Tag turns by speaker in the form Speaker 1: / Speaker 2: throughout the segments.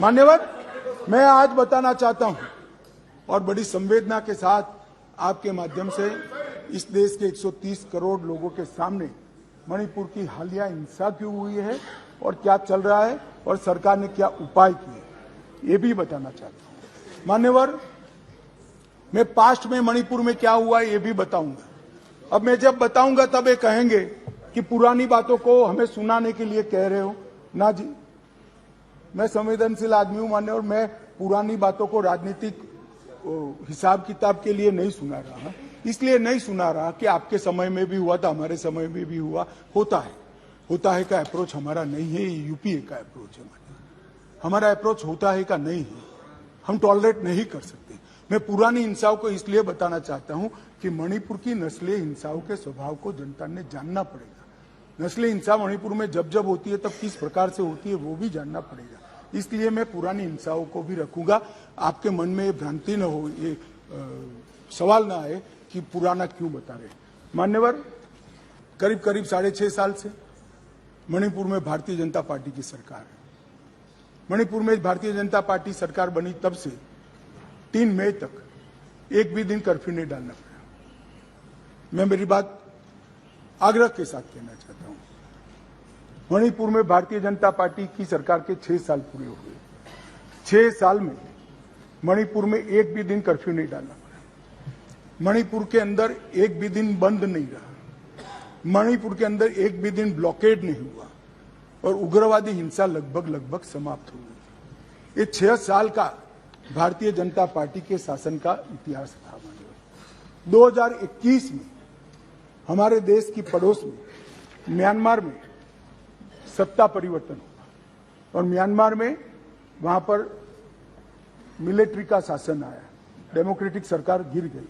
Speaker 1: मान्यवर, मैं आज बताना चाहता हूं और बड़ी संवेदना के साथ आपके माध्यम से इस देश के 130 करोड़ लोगों के सामने मणिपुर की हालिया हिंसा क्यों हुई है और क्या चल रहा है और सरकार ने क्या उपाय किए, ये भी बताना चाहता हूं। मान्यवर, मैं पास्ट में मणिपुर में क्या हुआ ये भी बताऊंगा। अब मैं जब बताऊंगा तब ये कहेंगे कि पुरानी बातों को हमें सुनाने के लिए कह रहे हो। ना जी, मैं संवेदनशील आदमी हूं मान्यवर, मैं पुरानी बातों को राजनीतिक हिसाब किताब के लिए नहीं सुना रहा। इसलिए नहीं सुना रहा कि आपके समय में भी हुआ था, हमारे समय में भी हुआ, होता है का अप्रोच हमारा नहीं है, ये यूपीए का अप्रोच है। हमारा अप्रोच होता है का नहीं है, हम टॉलरेट नहीं कर सकते। मैं पुरानी हिंसाओं को इसलिए बताना चाहता हूं कि मणिपुर की नस्लीय हिंसाओं के स्वभाव को जनता ने जानना पड़ेगा। नस्लीय हिंसा मणिपुर में जब जब होती है तब किस प्रकार से होती है वो भी जानना पड़ेगा। इसलिए मैं पुरानी हिंसाओं को भी रखूंगा। आपके मन में ये भ्रांति न हो, ये सवाल ना आए कि पुराना क्यों बता रहे। मान्यवर, करीब 6.5 साल से मणिपुर में भारतीय जनता पार्टी की सरकार है। मणिपुर में भारतीय जनता पार्टी सरकार बनी तब से 3 मई तक एक भी दिन कर्फ्यू नहीं डालना पड़ा। मैं मेरी बात आग्रह के साथ कहना चाहता हूं। मणिपुर में भारतीय जनता पार्टी की सरकार के 6 साल पूरे हो गए। 6 साल में मणिपुर में एक भी दिन कर्फ्यू नहीं डालना पड़ा। मणिपुर के अंदर एक भी दिन बंद नहीं रहा। मणिपुर के अंदर एक भी दिन ब्लॉकेड नहीं हुआ और उग्रवादी हिंसा लगभग समाप्त हो गई। ये 6 साल का भारतीय जनता पार्टी के शासन का इतिहास था। 2021 में हमारे देश की पड़ोस में म्यांमार में सत्ता परिवर्तन हुआ और म्यांमार में वहां पर मिलिट्री का शासन आया, डेमोक्रेटिक सरकार गिर गई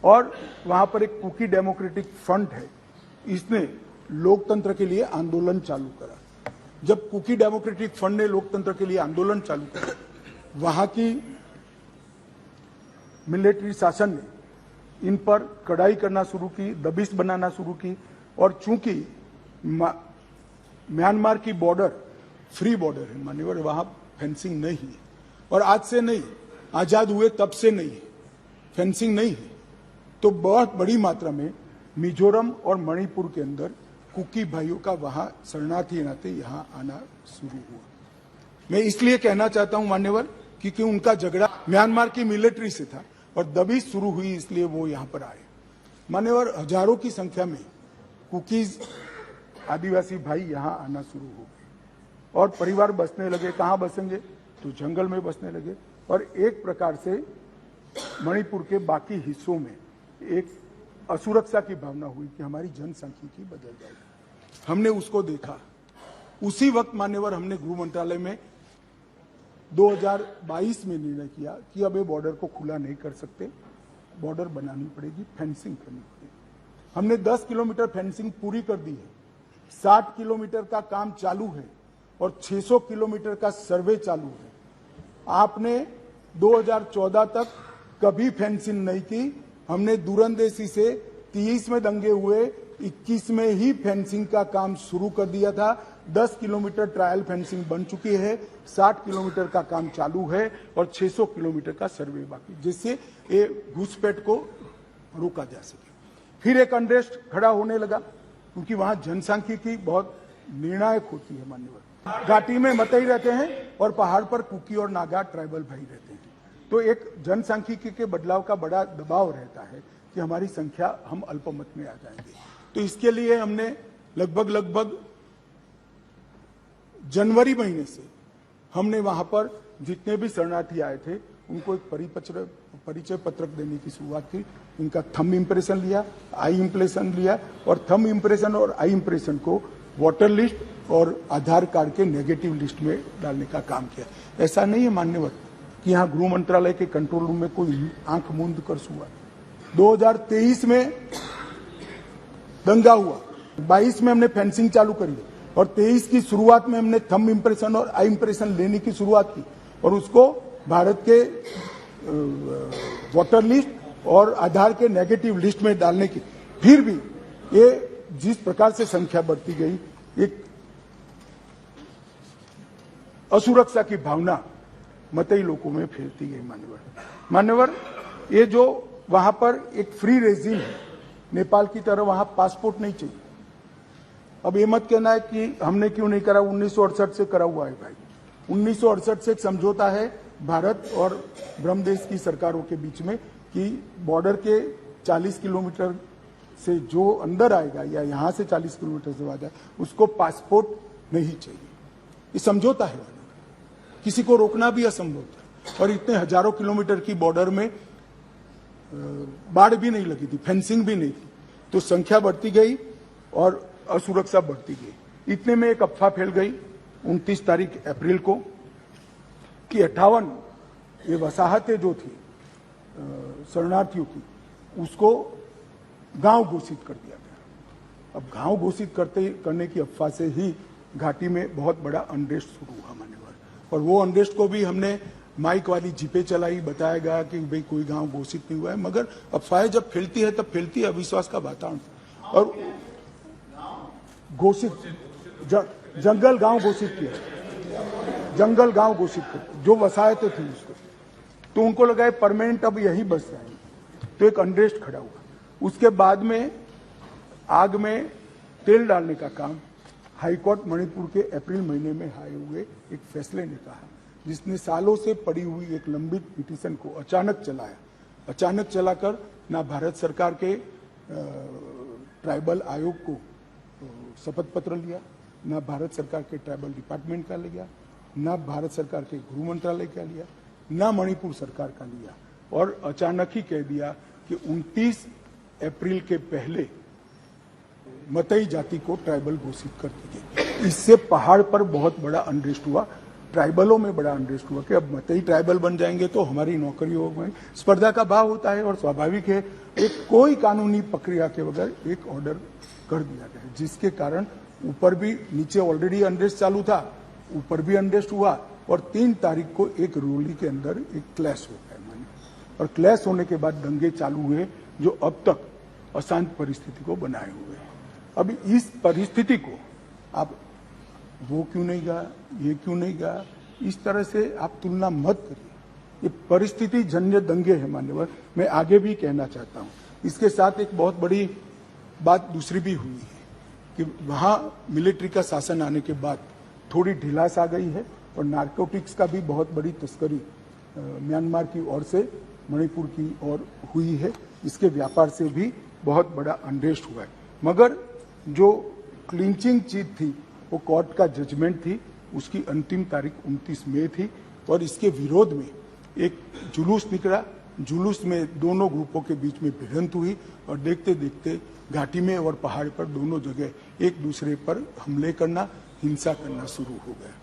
Speaker 1: और वहां पर एक कुकी डेमोक्रेटिक फ्रंट है, इसने लोकतंत्र के लिए आंदोलन चालू करा। जब कुकी डेमोक्रेटिक फ्रंट ने लोकतंत्र के लिए आंदोलन चालू करा, वहां की मिलिट्री शासन ने इन पर कड़ाई करना शुरू की, दबिश बनाना शुरू की और चूंकि म्यांमार की बॉर्डर फ्री बॉर्डर है मान्यवर, वहां फेंसिंग नहीं है और आज से नहीं, आजाद हुए तब से नहीं है, फेंसिंग नहीं है। तो बहुत बड़ी मात्रा में मिजोरम और मणिपुर के अंदर कुकी भाइयों का वहां शरणार्थी नाते यहां आना शुरू हुआ। मैं इसलिए कहना चाहता हूं मान्यवर, क्योंकि उनका झगड़ा म्यांमार की मिलिट्री से था और दबिश शुरू हुई, इसलिए वो यहां पर आए। मान्यवर, हजारों की संख्या में कुकीज आदिवासी भाई यहां आना शुरू हो गए और परिवार बसने लगे। कहां बसेंगे? तो जंगल में बसने लगे और एक प्रकार से मणिपुर के बाकी हिस्सों में एक असुरक्षा की भावना हुई कि हमारी जनसांख्यिकी बदल जाएगी। हमने उसको देखा। उसी वक्त मान्यवर, हमने गृह मंत्रालय में 2022 में निर्णय किया कि अब ये बॉर्डर को खुला नहीं कर सकते, बॉर्डर बनानी पड़ेगी, फेंसिंग करनी पड़ेगी। हमने 10 किलोमीटर फेंसिंग पूरी कर दी है, 60 किलोमीटर का काम चालू है और 600 किलोमीटर का सर्वे चालू है। आपने 2014 तक कभी फेंसिंग नहीं की। हमने दूरंदेशी से 30 में दंगे हुए, 21 में ही फेंसिंग का काम शुरू कर दिया था। 10 किलोमीटर ट्रायल फेंसिंग बन चुकी है, 60 किलोमीटर का काम चालू है और 600 किलोमीटर का सर्वे बाकी, जिससे ये घुसपैठ को रोका जा सके। फिर एक अनरेस्ट खड़ा होने लगा क्योंकि वहां जनसांख्यिकी बहुत निर्णायक होती है मान्यवर। घाटी में मतई रहते हैं और पहाड़ पर कुकी और नागा ट्राइबल भाई रहते हैं, तो एक जनसांख्यिकी के बदलाव का बड़ा दबाव रहता है कि हमारी संख्या, हम अल्पमत में आ जाएंगे। तो इसके लिए हमने लगभग जनवरी महीने से हमने वहां पर जितने भी शरणार्थी आए थे उनको एक परिचय पत्रक देने की शुरुआत की। उनका थंब इंप्रेशन लिया, आई इंप्रेशन लिया और थंब इंप्रेशन और आई इंप्रेशन को वोटर लिस्ट और आधार कार्ड के नेगेटिव लिस्ट में डालने का काम किया। ऐसा नहीं है मान्यवर कि यहाँ गृह मंत्रालय के कंट्रोल रूम में कोई आंख मूंद कर हुआ। 2023 में दंगा हुआ, 22 में हमने फेंसिंग चालू करी और 23 की शुरुआत में हमने थंब इंप्रेशन और आई इंप्रेशन लेने की शुरुआत की और उसको भारत के वोटर लिस्ट और आधार के नेगेटिव लिस्ट में डालने की। फिर भी ये जिस प्रकार से संख्या बढ़ती गई, एक असुरक्षा की भावना मतई लोगों में फैलती गई। मान्यवर, ये जो वहां पर एक फ्री रेजिम है, नेपाल की तरह वहां पासपोर्ट नहीं चाहिए। अब ये मत कहना है कि हमने क्यों नहीं करा, 1968 से करा हुआ है भाई। 1968 से एक समझौता है भारत और ब्रह्मदेश की सरकारों के बीच में कि बॉर्डर के 40 किलोमीटर से जो अंदर आएगा या यहां से 40 किलोमीटर से आ जाए उसको पासपोर्ट नहीं चाहिए। ये समझौता है, किसी को रोकना भी असंभव था। और इतने हजारों किलोमीटर की बॉर्डर में बाढ़ भी नहीं लगी थी, फेंसिंग भी नहीं थी, तो संख्या बढ़ती गई और असुरक्षा बढ़ती गई। इतने में एक अफवाह फैल गई 29 तारीख अप्रैल को कि 58 ये वसाहतें जो थी शरणार्थियों की, उसको गांव घोषित कर दिया गया। अब गांव घोषित करने की अफवाह से ही घाटी में बहुत बड़ा अनरेस्ट शुरू हुआ मान्यवर, और वो अनरेस्ट को भी हमने माइक वाली जीपे चलाई, बताया गया कि भाई कोई गांव घोषित नहीं हुआ है। मगर अफवाहें जब फैलती है तब फैलती है अविश्वास का वातावरण, और घोषित जंगल गांव घोषित किया, जंगल गांव घोषित किया जो वसाहतें थी उसको, तो उनको लगा परमानेंट अब यही बस जाएंगे, तो एक अनरेस्ट खड़ा हुआ। उसके बाद में आग में तेल डालने का काम हाईकोर्ट मणिपुर के अप्रैल महीने में आए हुए एक फैसले ने कहा, जिसने सालों से पड़ी हुई एक लंबित पिटीशन को अचानक चलाया। अचानक चलाकर ना भारत सरकार के ट्राइबल आयोग को शपथ पत्र लिया, ना भारत सरकार के ट्राइबल डिपार्टमेंट का लिया, ना भारत सरकार के गृह मंत्रालय का लिया, ना मणिपुर सरकार का लिया, और अचानक ही कह दिया कि 29 अप्रैल के पहले मतई जाति को ट्राइबल घोषित कर दी गई। इससे पहाड़ पर बहुत बड़ा अनरेस्ट हुआ, ट्राइबलों में बड़ा अनरेस्ट हुआ कि अब मतई ट्राइबल बन जाएंगे तो हमारी नौकरी हो गई। स्पर्धा का भाव होता है और स्वाभाविक है, एक कोई कानूनी प्रक्रिया के बगैर एक ऑर्डर कर दिया गया, जिसके कारण ऊपर भी, नीचे ऑलरेडी अनरेस्ट चालू था, ऊपर भी अनरेस्ट हुआ, और 3 तारीख को एक रोली के अंदर एक क्लैश हो गया माने, और क्लैश होने के बाद दंगे चालू हुए जो अब तक अशांत परिस्थिति को बनाए हुए हैं। अब इस परिस्थिति को आप वो क्यों नहीं गा, ये क्यों नहीं गा, इस तरह से आप तुलना मत करिए। ये परिस्थिति जन्य दंगे है मान्यवर। मैं आगे भी कहना चाहता हूं, इसके साथ एक बहुत बड़ी बात दूसरी भी हुई है कि वहां मिलिट्री का शासन आने के बाद थोड़ी ढिलास आ गई है, और नारकोटिक्स का भी बहुत बड़ी तस्करी म्यांमार की ओर से मणिपुर की ओर हुई है। इसके व्यापार से भी बहुत बड़ा अनरेस्ट हुआ है। मगर जो क्लिंचिंग चीज थी वो कोर्ट का जजमेंट थी, उसकी अंतिम तारीख 29 मई थी, और इसके विरोध में एक जुलूस निकला। जुलूस में दोनों ग्रुपों के बीच में भिड़ंत हुई, और देखते देखते घाटी में और पहाड़ पर दोनों जगह एक दूसरे पर हमले करना, हिंसा करना शुरू हो गया।